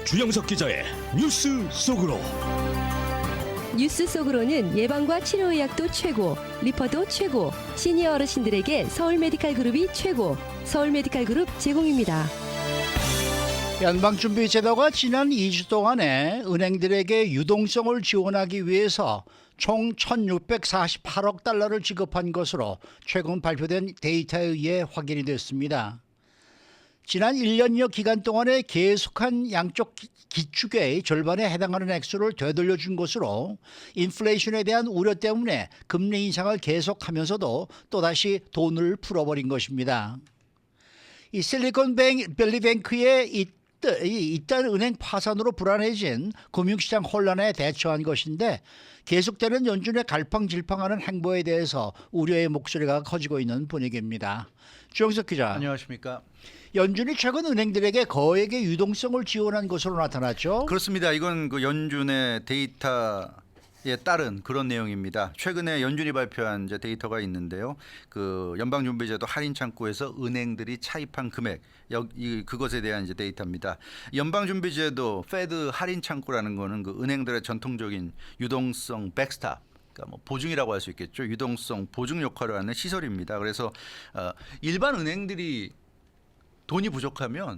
주영석 기자의 뉴스 속으로. 뉴스 속으로는 예방과 치료의학도 최고, 리퍼도 최고, 시니어 어르신들에게 서울메디칼그룹이 최고, 서울메디칼그룹 제공입니다. 연방준비제도가 지난 2주 동안에 은행들에게 유동성을 지원하기 위해서 총 1,648억 달러를 지급한 것으로 최근 발표된 데이터에 의해 확인이 됐습니다. 지난 1년여 기간 동안에 계속한 양쪽 기축의 절반에 해당하는 액수를 되돌려준 것으로 인플레이션에 대한 우려 때문에 금리 인상을 계속하면서도 또다시 돈을 풀어버린 것입니다. 이 실리콘밸리 뱅크의 이딴 은행 파산으로 불안해진 금융시장 혼란에 대처한 것인데 계속되는 연준의 갈팡질팡하는 행보에 대해서 우려의 목소리가 커지고 있는 분위기입니다. 주영석 기자. 안녕하십니까. 연준이 최근 은행들에게 거액의 유동성을 지원한 것으로 나타났죠. 그렇습니다. 이건 그 연준의 데이터에 따른 그런 내용입니다. 최근에 연준이 발표한 이제 데이터가 있는데요. 그 연방준비제도 할인 창구에서 은행들이 차입한 금액, 그것에 대한 이제 데이터입니다. 연방준비제도 페드 할인 창구라는 거는 그 은행들의 전통적인 유동성 백스탑, 그러니까 뭐 보증이라고 할 수 있겠죠. 유동성 보증 역할을 하는 시설입니다. 그래서 일반 은행들이 돈이 부족하면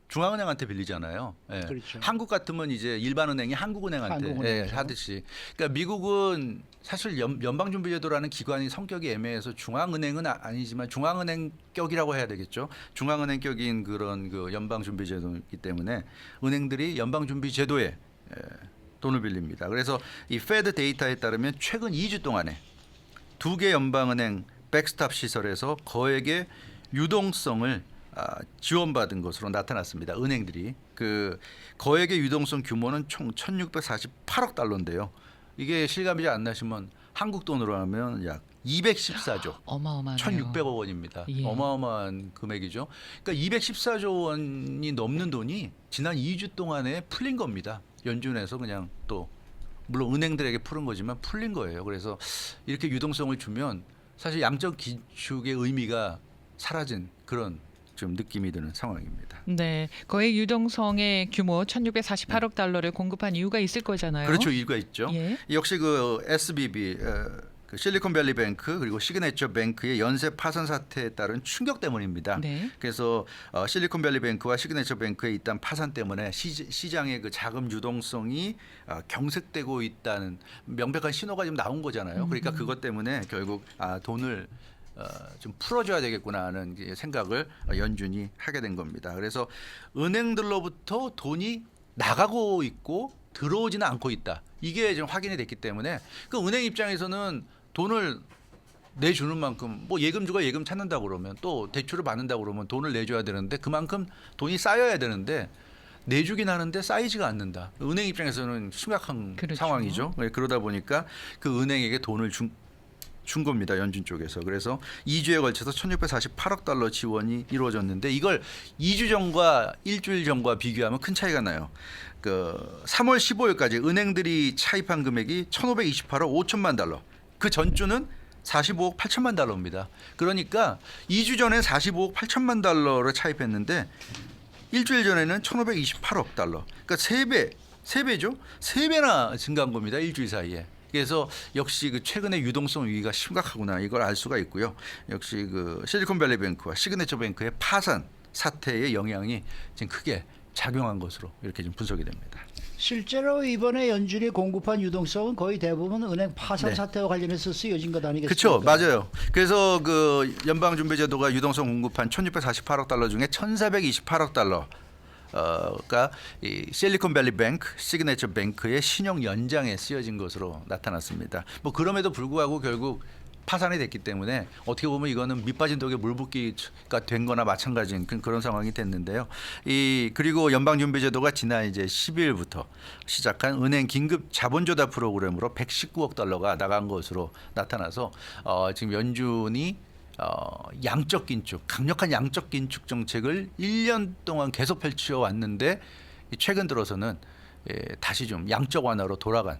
중앙은행한테 빌리잖아요. 예. 그렇죠. 한국 같으면 이제 일반은행이 한국은행한테 하듯이. 그러니까 미국은 사실 연방준비제도라는 기관이 성격이 애매해서 중앙은행은 아니지만 중앙은행격이라고 해야 되겠죠. 중앙은행격인 그런 그 연방준비제도이기 때문에 은행들이 연방준비제도에 돈을 빌립니다. 그래서 이 페드 데이터에 따르면 최근 2주 동안에 2개 연방은행 백스탑 시설에서 거액의 유동성을 지원받은 것으로 나타났습니다. 은행들이 그 거액의 유동성 규모는 총 1,648억 달러인데요. 이게 실감이 안 나시면 한국 돈으로 하면 약 214조, 어마어마하네요. 1,600억 원입니다. 예. 어마어마한 금액이죠. 그러니까 214조 원이 넘는 돈이 지난 2주 동안에 풀린 겁니다. 연준에서 그냥 또 물론 은행들에게 푸른 거지만 풀린 거예요. 그래서 이렇게 유동성을 주면 사실 양적 기축의 의미가 사라진 그런 좀 느낌이 드는 상황입니다. 네, 거액 유동성의 규모 1,648억 달러를 공급한 이유가 있을 거잖아요. 그렇죠, 이유가 있죠. 예. 역시 그 SBB, 그 실리콘밸리 뱅크 그리고 시그네처 뱅크의 연쇄 파산 사태에 따른 충격 때문입니다. 네. 그래서 실리콘밸리 뱅크와 시그네처 뱅크의 일단 파산 때문에 시장의 그 자금 유동성이 경색되고 있다는 명백한 신호가 좀 나온 거잖아요. 그러니까 그것 때문에 결국 돈을 좀 풀어줘야 되겠구나 하는 생각을 연준이 하게 된 겁니다. 그래서 은행들로부터 돈이 나가고 있고 들어오지는 않고 있다. 이게 지금 확인이 됐기 때문에 그 은행 입장에서는 돈을 내주는 만큼 뭐 예금주가 예금 찾는다고 그러면 또 대출을 받는다고 그러면 돈을 내줘야 되는데 그만큼 돈이 쌓여야 되는데 내주긴 하는데 쌓이지가 않는다. 은행 입장에서는 심각한 그렇죠. 상황이죠. 그러다 보니까 그 은행에게 돈을 준 겁니다. 연준 쪽에서. 그래서 2주에 걸쳐서 1,648억 달러 지원이 이루어졌는데 이걸 2주 전과 일주일 전과 비교하면 큰 차이가 나요. 그 3월 15일까지 은행들이 차입한 금액이 1,528억 5천만 달러. 그 전주는 45억 8천만 달러입니다. 그러니까 2주 전에 45억 8천만 달러를 차입했는데 일주일 전에는 1,528억 달러. 그러니까 3배죠. 3배나 증가한 겁니다. 일주일 사이에. 그래서 역시 그 최근의 유동성 위기가 심각하구나 이걸 알 수가 있고요. 역시 그 실리콘밸리 뱅크와 시그네처 뱅크의 파산 사태의 영향이 지금 크게 작용한 것으로 이렇게 좀 분석이 됩니다. 실제로 이번에 연준이 공급한 유동성은 거의 대부분 은행 파산 사태와 관련해서 쓰여진 것 아니겠습니까? 그렇죠, 맞아요. 그래서 그 연방준비제도가 유동성 공급한 1,648억 달러 중에 1,428억 달러. 가 이 실리콘밸리 뱅크, 시그네처 뱅크의 신용 연장에 쓰여진 것으로 나타났습니다. 뭐 그럼에도 불구하고 결국 파산이 됐기 때문에 어떻게 보면 이거는 밑빠진 독에 물 붓기가 된 거나 마찬가지인 그런 상황이 됐는데요. 그리고 연방준비제도가 지난 이제 10일부터 시작한 은행 긴급 자본조달 프로그램으로 119억 달러가 나간 것으로 나타나서 지금 연준이 양적 긴축, 강력한 양적 긴축 정책을 1년 동안 계속 펼쳐 왔는데 최근 들어서는 다시 좀 양적 완화로 돌아간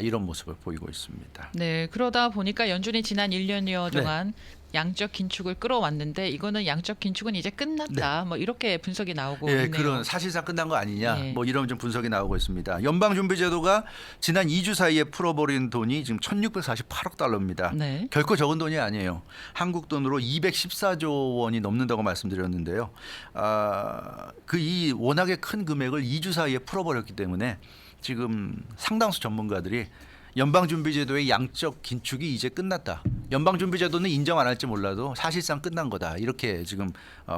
이런 모습을 보이고 있습니다. 네, 그러다 보니까 연준이 지난 1년여 동안 양적 긴축을 끌어왔는데 이거는 양적 긴축은 이제 끝났다. 뭐 이렇게 분석이 나오고 예, 있네요. 그런 사실상 끝난 거 아니냐. 네. 뭐 이런 좀 분석이 나오고 있습니다. 연방준비제도가 지난 2주 사이에 풀어버린 돈이 지금 1,648억 달러입니다. 네. 결코 적은 돈이 아니에요. 한국 돈으로 214조 원이 넘는다고 말씀드렸는데요. 그 이 워낙에 큰 금액을 2주 사이에 풀어버렸기 때문에 지금 상당수 전문가들이 연방준비제도의 양적 긴축이 이제 끝났다. 연방준비제도는 인정 안 할지 몰라도 사실상 끝난 거다. 이렇게 지금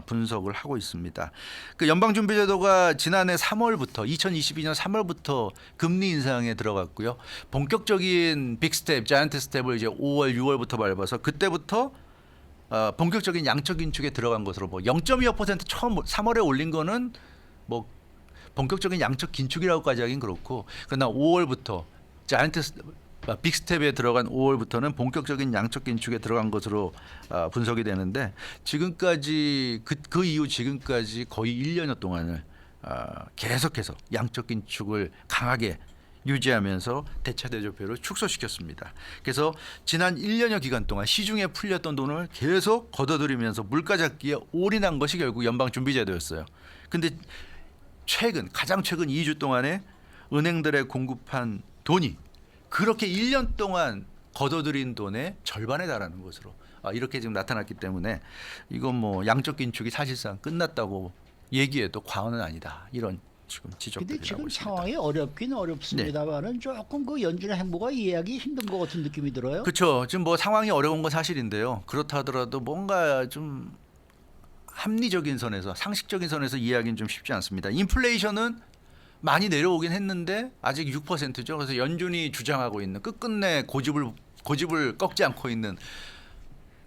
분석을 하고 있습니다. 그 연방준비제도가 지난해 3월부터 2022년 3월부터 금리 인상에 들어갔고요. 본격적인 빅스텝, 자이언트 스텝을 이제 5월, 6월부터 밟아서 그때부터 본격적인 양적 긴축에 들어간 것으로 뭐 0.25% 처음 3월에 올린 거는 뭐 본격적인 양적 긴축이라고까지 하긴 그렇고 그러나 5월부터 자이언트 빅스텝에 들어간 5월부터는 본격적인 양적 긴축에 들어간 것으로 분석이 되는데 지금까지 그 이후 지금까지 거의 1년여 동안을 계속해서 양적 긴축을 강하게 유지하면서 대차 대조표를 축소시켰습니다. 그래서 지난 1년여 기간 동안 시중에 풀렸던 돈을 계속 걷어들이면서 물가 잡기에 올인한 것이 결국 연방준비제도였어요. 근데 가장 최근 2주 동안에 은행들에 공급한 돈이 그렇게 1년 동안 걷어들인 돈의 절반에 달하는 것으로 이렇게 지금 나타났기 때문에 이건 뭐 양적 긴축이 사실상 끝났다고 얘기해도 과언은 아니다. 이런 지금 지적들이 근데 지금 나오고 있습니다. 상황이 어렵긴 어렵습니다만은 조금 그 연준의 행보가 이해하기 힘든 것 같은 느낌이 들어요. 그렇죠. 지금 뭐 상황이 어려운 건 사실인데요. 그렇다 하더라도 뭔가 좀 합리적인 선에서 상식적인 선에서 이해하기는 좀 쉽지 않습니다. 인플레이션은 많이 내려오긴 했는데 아직 6%죠. 그래서 연준이 주장하고 있는 끝끝내 고집을 꺾지 않고 있는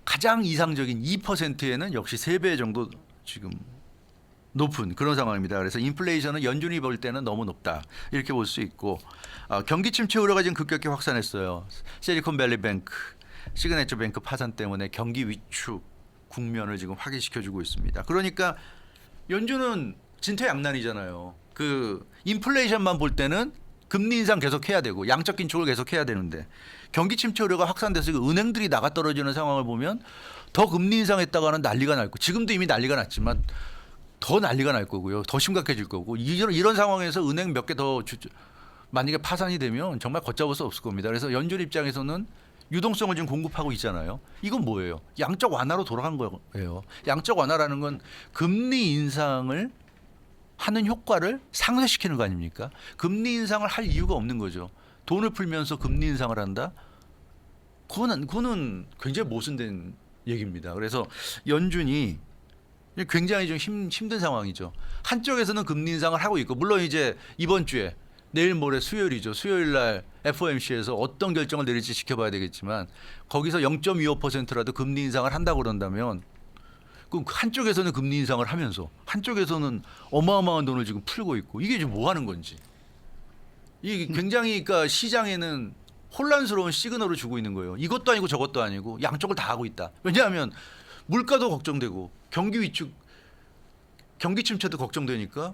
가장 이상적인 2%에는 역시 3배 정도 지금 높은 그런 상황입니다. 그래서 인플레이션은 연준이 볼 때는 너무 높다 이렇게 볼 수 있고 경기 침체 우려가 지금 급격히 확산했어요. 실리콘밸리뱅크, 시그네처뱅크 파산 때문에 경기 위축 국면을 지금 확인시켜주고 있습니다. 그러니까 연준은 진퇴양난이잖아요. 그 인플레이션만 볼 때는 금리 인상 계속 해야 되고 양적 긴축을 계속 해야 되는데 경기 침체 우려가 확산돼서 은행들이 나가 떨어지는 상황을 보면 더 금리 인상했다가는 난리가 날 거고 지금도 이미 난리가 났지만 더 난리가 날 거고요. 더 심각해질 거고 이런 상황에서 은행 몇 개 더 만약에 파산이 되면 정말 걷잡을 수 없을 겁니다. 그래서 연준 입장에서는 유동성을 지금 공급하고 있잖아요. 이건 뭐예요? 양적 완화로 돌아간 거예요. 양적 완화라는 건 금리 인상을 하는 효과를 상쇄시키는 거 아닙니까? 금리 인상을 할 이유가 없는 거죠. 돈을 풀면서 금리 인상을 한다? 그거는 굉장히 모순된 얘기입니다. 그래서 연준이 굉장히 좀 힘든 상황이죠. 한쪽에서는 금리 인상을 하고 있고 물론 이제 이번 주에 내일 모레 수요일이죠. 수요일 날 FOMC에서 어떤 결정을 내릴지 지켜봐야 되겠지만 거기서 0.25%라도 금리 인상을 한다고 그런다면 그럼 한쪽에서는 금리 인상을 하면서 한쪽에서는 어마어마한 돈을 지금 풀고 있고 이게 지금 뭐 하는 건지 이게 굉장히 그러니까 시장에는 혼란스러운 시그널을 주고 있는 거예요. 이것도 아니고 저것도 아니고 양쪽을 다 하고 있다. 왜냐하면 물가도 걱정되고 경기 위축, 경기 침체도 걱정되니까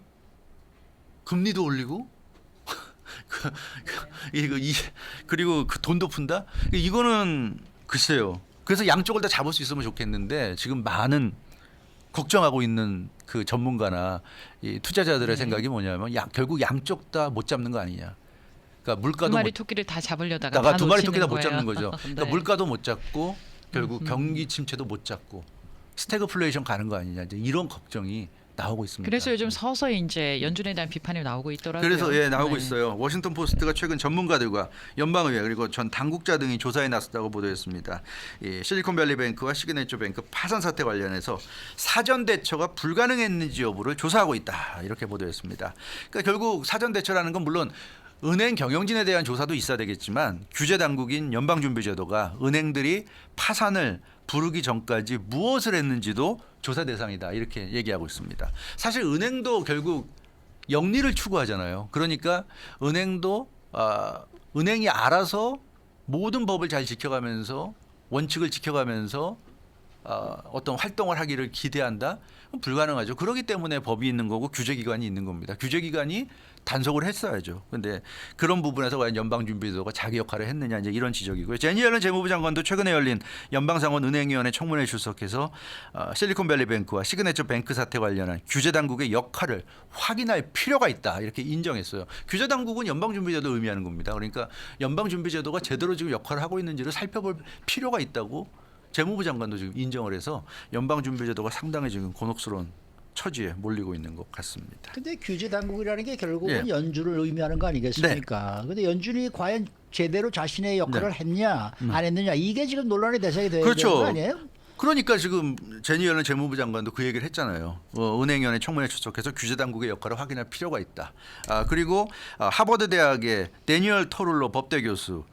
금리도 올리고 그리고 그 돈도 푼다. 이거는 글쎄요. 그래서 양쪽을 다 잡을 수 있으면 좋겠는데 지금 많은 걱정하고 있는 그 전문가나 이 투자자들의 생각이 뭐냐면 결국 양쪽 다 못 잡는 거 아니냐. 그러니까 물가도 두 마리 토끼를 다 잡으려다가 다 다 두 마리 놓치는 토끼 다 못 거예요. 잡는 거죠. 그러니까 네. 물가도 못 잡고 결국 경기 침체도 못 잡고 스태그플레이션 가는 거 아니냐. 이제 이런 걱정이 나오고 있습니다. 그래서 요즘 서서히 이제 연준에 대한 비판이 나오고 있더라고요. 그래서 나오고 네. 있어요. 워싱턴 포스트가 최근 전문가들과 연방의회 그리고 전 당국자 등이 조사에 나섰다고 보도했습니다. 실리콘밸리뱅크와 시그네처뱅크 파산 사태 관련해서 사전 대처가 불가능했는지 여부를 조사하고 있다. 이렇게 보도했습니다. 그러니까 결국 사전 대처라는 건 물론 은행 경영진에 대한 조사도 있어야 되겠지만 규제 당국인 연방준비제도가 은행들이 파산을 부르기 전까지 무엇을 했는지도 조사 대상이다 이렇게 얘기하고 있습니다. 사실 은행도 결국 영리를 추구하잖아요. 그러니까 은행도 은행이 알아서 모든 법을 잘 지켜가면서 원칙을 지켜가면서 어떤 활동을 하기를 기대한다? 그럼 불가능하죠. 그렇기 때문에 법이 있는 거고 규제기관이 있는 겁니다. 규제기관이 단속을 했어야죠. 그런데 그런 부분에서 과연 연방준비제도가 자기 역할을 했느냐 이제 이런 지적이고요. 제니 옐런 재무부 장관도 최근에 열린 연방상원은행위원회 청문회에 출석해서 실리콘밸리뱅크와 시그네처 뱅크 사태 관련한 규제 당국의 역할을 확인할 필요가 있다 이렇게 인정했어요. 규제 당국은 연방준비제도를 의미하는 겁니다. 그러니까 연방준비제도가 제대로 지금 역할을 하고 있는지를 살펴볼 필요가 있다고 재무부 장관도 지금 인정을 해서 연방준비제도가 상당히 지금 곤혹스러운 처지에 몰리고 있는 것 같습니다. 근데 규제 당국이라는 게 결국은 예. 연준을 의미하는 거 아니겠습니까? 근데 연준이 과연 제대로 자신의 역할을 했냐 안 했느냐 이게 지금 논란의 대상이 돼야 그렇죠. 되는 거 아니에요? 그러니까 지금 제니 옐런 재무부 장관도 그 얘기를 했잖아요. 은행위원회 청문회에 출석해서 규제 당국의 역할을 확인할 필요가 있다. 그리고 하버드 대학의 데니얼 터룰로 법대 교수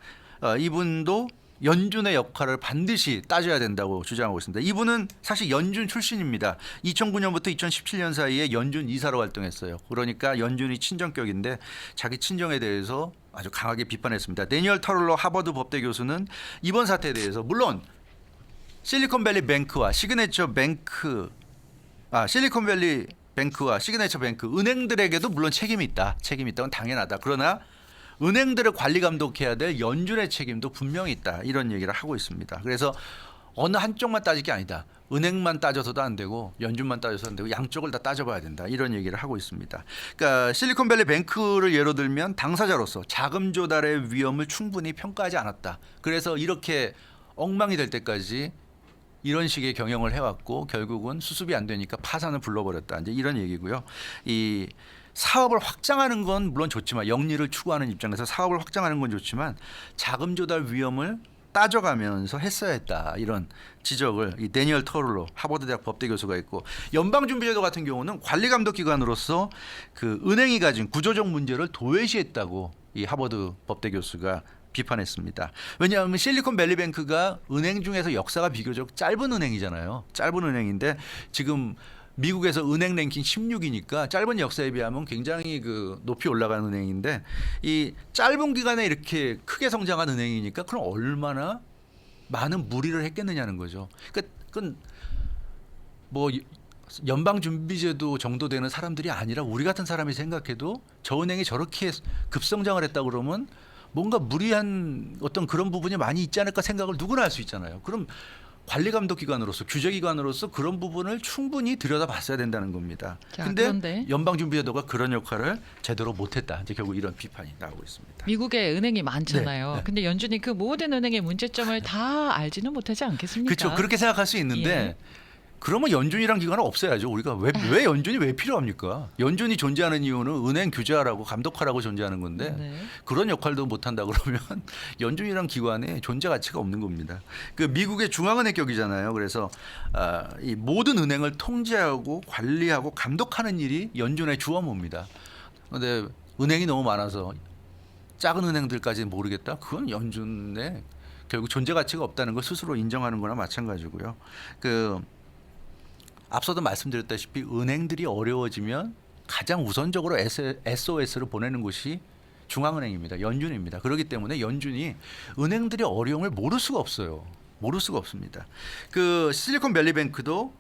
이분도 연준의 역할을 반드시 따져야 된다고 주장하고 있습니다. 이분은 사실 연준 출신입니다. 2009년부터 2017년 사이에 연준 이사로 활동했어요. 그러니까 연준이 친정격인데 자기 친정에 대해서 아주 강하게 비판했습니다. 데니얼 터룰러 하버드 법대 교수는 이번 사태에 대해서 물론 실리콘밸리 뱅크와 시그네처 뱅크 실리콘밸리 뱅크와 시그네처 뱅크 은행들에게도 물론 책임이 있다. 책임이 있다는 당연하다. 그러나 은행들을 관리 감독해야 될 연준의 책임도 분명히 있다. 이런 얘기를 하고 있습니다. 그래서 어느 한쪽만 따질 게 아니다. 은행만 따져서도 안 되고 연준만 따져서도 안 되고 양쪽을 다 따져봐야 된다. 이런 얘기를 하고 있습니다. 그러니까 실리콘밸리 뱅크를 예로 들면 당사자로서 자금 조달의 위험을 충분히 평가하지 않았다. 그래서 이렇게 엉망이 될 때까지 이런 식의 경영을 해왔고 결국은 수습이 안 되니까 파산을 불러버렸다. 이제 이런 얘기고요. 이 사업을 확장하는 건 물론 좋지만 영리를 추구하는 입장에서 사업을 확장하는 건 좋지만 자금 조달 위험을 따져가면서 했어야 했다. 이런 지적을 이 데니얼 터룰로 하버드 대학 법대 교수가 있고 연방준비제도 같은 경우는 관리 감독 기관으로서 그 은행이 가진 구조적 문제를 도외시했다고 이 하버드 법대 교수가 비판했습니다. 왜냐하면 실리콘밸리뱅크가 은행 중에서 역사가 비교적 짧은 은행이잖아요. 짧은 은행인데 지금 미국에서 은행 랭킹 16위니까 짧은 역사에 비하면 굉장히 그 높이 올라가는 은행인데 이 짧은 기간에 이렇게 크게 성장한 은행이니까 그럼 얼마나 많은 무리를 했겠느냐는 거죠. 그러니까 그건 뭐 연방준비제도 정도 되는 사람들이 아니라 우리 같은 사람이 생각해도 저 은행이 저렇게 급성장을 했다 그러면 뭔가 무리한 어떤 그런 부분이 많이 있지 않을까 생각을 누구나 할 수 있잖아요. 그럼 관리감독기관으로서 규제기관으로서 그런 부분을 충분히 들여다봤어야 된다는 겁니다. 그런데 근데 연방준비제도가 그런 역할을 제대로 못했다. 이제 결국 이런 비판이 나오고 있습니다. 미국에 은행이 많잖아요. 네. 근데 연준이 그 모든 은행의 문제점을 다 알지는 못하지 않겠습니까? 그렇죠. 그렇게 생각할 수 있는데 예. 그러면 연준이란 기관은 없애야죠. 우리가 왜 연준이 왜 필요합니까? 연준이 존재하는 이유는 은행 규제하라고 감독하라고 존재하는 건데 네. 그런 역할도 못한다 그러면 연준이란 기관에 존재 가치가 없는 겁니다. 그 미국의 중앙은행 격이잖아요. 그래서 이 모든 은행을 통제하고 관리하고 감독하는 일이 연준의 주 업무입니다. 그런데 은행이 너무 많아서 작은 은행들까지는 모르겠다. 그건 연준의 결국 존재 가치가 없다는 걸 스스로 인정하는 거나 마찬가지고요. 앞서도 말씀드렸다시피 은행들이 어려워지면 가장 우선적으로 SOS를 보내는 곳이 중앙은행입니다. 연준입니다. 그렇기 때문에 연준이 은행들의 어려움을 모를 수가 없어요. 모를 수가 없습니다. 그 실리콘밸리뱅크도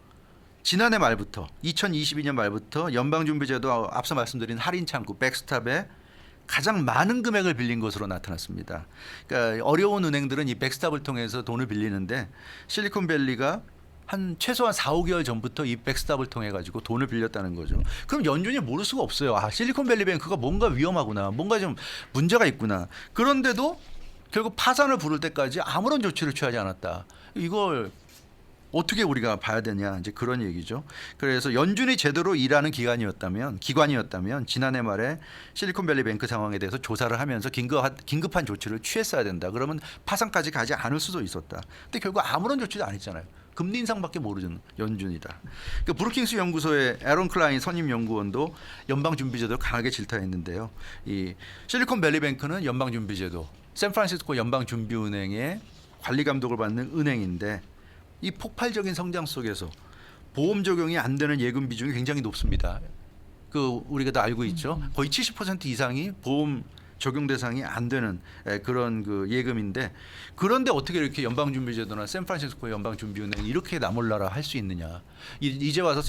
지난해 말부터 2022년 말부터 연방준비제도 앞서 말씀드린 할인 창구 백스탑에 가장 많은 금액을 빌린 것으로 나타났습니다. 그러니까 어려운 은행들은 이 백스탑을 통해서 돈을 빌리는데 실리콘밸리가 최소한 4, 5개월 전부터 이 백스탑을 통해 가지고 돈을 빌렸다는 거죠. 그럼 연준이 모를 수가 없어요. 실리콘밸리뱅크가 뭔가 위험하구나. 뭔가 좀 문제가 있구나. 그런데도 결국 파산을 부를 때까지 아무런 조치를 취하지 않았다. 이걸 어떻게 우리가 봐야 되냐 이제 그런 얘기죠. 그래서 연준이 제대로 일하는 기관이었다면 지난해 말에 실리콘밸리뱅크 상황에 대해서 조사를 하면서 긴급한 조치를 취했어야 된다. 그러면 파산까지 가지 않을 수도 있었다. 근데 결국 아무런 조치도 안 했잖아요. 금리 인상밖에 모르는 연준이다. 그 브루킹스 연구소의 에런 클라인 선임 연구원도 연방준비제도를 강하게 질타했는데요. 이 실리콘밸리뱅크는 연방준비제도, 샌프란시스코 연방준비은행의 관리 감독을 받는 은행인데 이 폭발적인 성장 속에서 보험 적용이 안 되는 예금 비중이 굉장히 높습니다. 우리가 다 알고 있죠. 거의 70% 이상이 보험 적용 대상이 안 되는 그런 그 예금인데 그런데 어떻게 이렇게 연방준비제도나 샌프란시스코 연방준비은행이 이렇게 나몰라라 할 수 있느냐. 이제 와서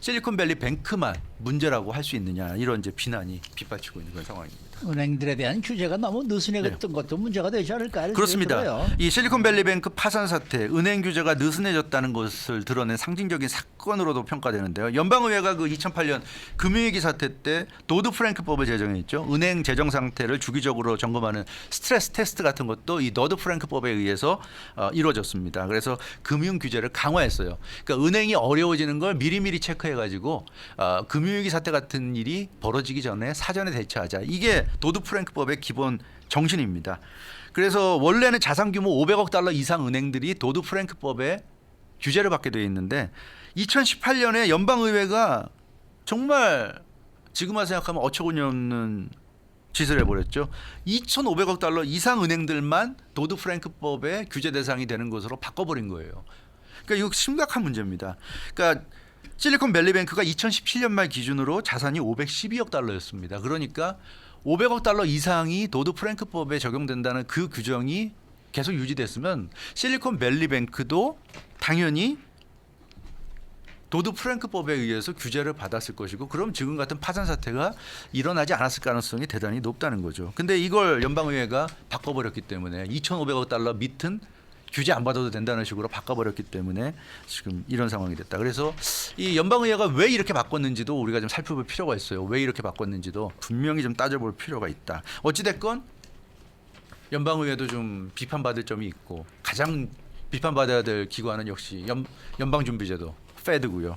실리콘밸리 뱅크만 문제라고 할 수 있느냐 이런 이제 비난이 빗발치고 있는 그런 상황입니다. 은행들에 대한 규제가 너무 느슨해졌던 네. 것도 문제가 되지 않을까 하는 그렇습니다. 생각이 들어요. 이 실리콘밸리뱅크 파산 사태, 은행 규제가 느슨해졌다는 것을 드러낸 상징적인 사건으로도 평가되는데요. 연방의회가 그 2008년 금융위기 사태 때 도드 프랭크법을 제정했죠. 은행 재정 상태를 주기적으로 점검하는 스트레스 테스트 같은 것도 이 도드 프랭크법에 의해서 이루어졌습니다. 그래서 금융 규제를 강화했어요. 그러니까 은행이 어려워지는 걸 미리미리 체크해가지고 금융위기 사태 같은 일이 벌어지기 전에 사전에 대처하자. 이게 도드 프랭크법의 기본 정신입니다. 그래서 원래는 자산 규모 500억 달러 이상 은행들이 도드 프랭크법에 규제를 받게 되어 있는데 2018년에 연방의회가 정말 지금 와서 생각하면 어처구니 없는 짓을 해버렸죠. 2,500억 달러 이상 은행들만 도드 프랭크법의 규제 대상이 되는 것으로 바꿔버린 거예요. 그러니까 이거 심각한 문제입니다. 그러니까 실리콘밸리뱅크가 2017년 말 기준으로 자산이 512억 달러였습니다. 그러니까 500억 달러 이상이 도드 프랭크법에 적용된다는 그 규정이 계속 유지됐으면 실리콘밸리뱅크도 당연히 도드 프랭크법에 의해서 규제를 받았을 것이고 그럼 지금 같은 파산 사태가 일어나지 않았을 가능성이 대단히 높다는 거죠. 근데 이걸 연방의회가 바꿔버렸기 때문에 2,500억 달러 밑은 규제 안 받아도 된다는 식으로 바꿔버렸기 때문에 지금 이런 상황이 됐다. 그래서 이 연방의회가 왜 이렇게 바꿨는지도 우리가 좀 살펴볼 필요가 있어요. 왜 이렇게 바꿨는지도 분명히 좀 따져볼 필요가 있다. 어찌됐건 연방의회도 좀 비판받을 점이 있고 가장 비판받아야 될 기관은 역시 연방준비제도 페드고요.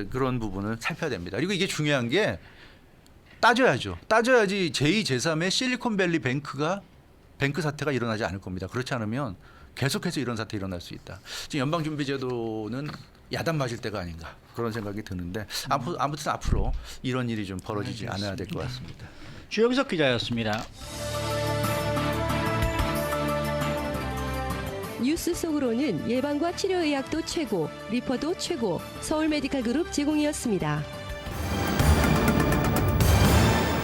그런 부분을 살펴야 됩니다. 그리고 이게 중요한 게 따져야죠. 따져야지 제2, 제3의 실리콘밸리 뱅크 사태가 일어나지 않을 겁니다. 그렇지 않으면 계속해서 이런 사태 일어날 수 있다. 지금 연방준비제도는 야단 맞을 때가 아닌가 그런 생각이 드는데 아무튼 앞으로 이런 일이 좀 벌어지지 않아야 될 것 같습니다. 주영석 기자였습니다. 뉴스 속으로는 예방과 치료의학도 최고, 리퍼도 최고, 서울 메디칼 그룹 제공이었습니다.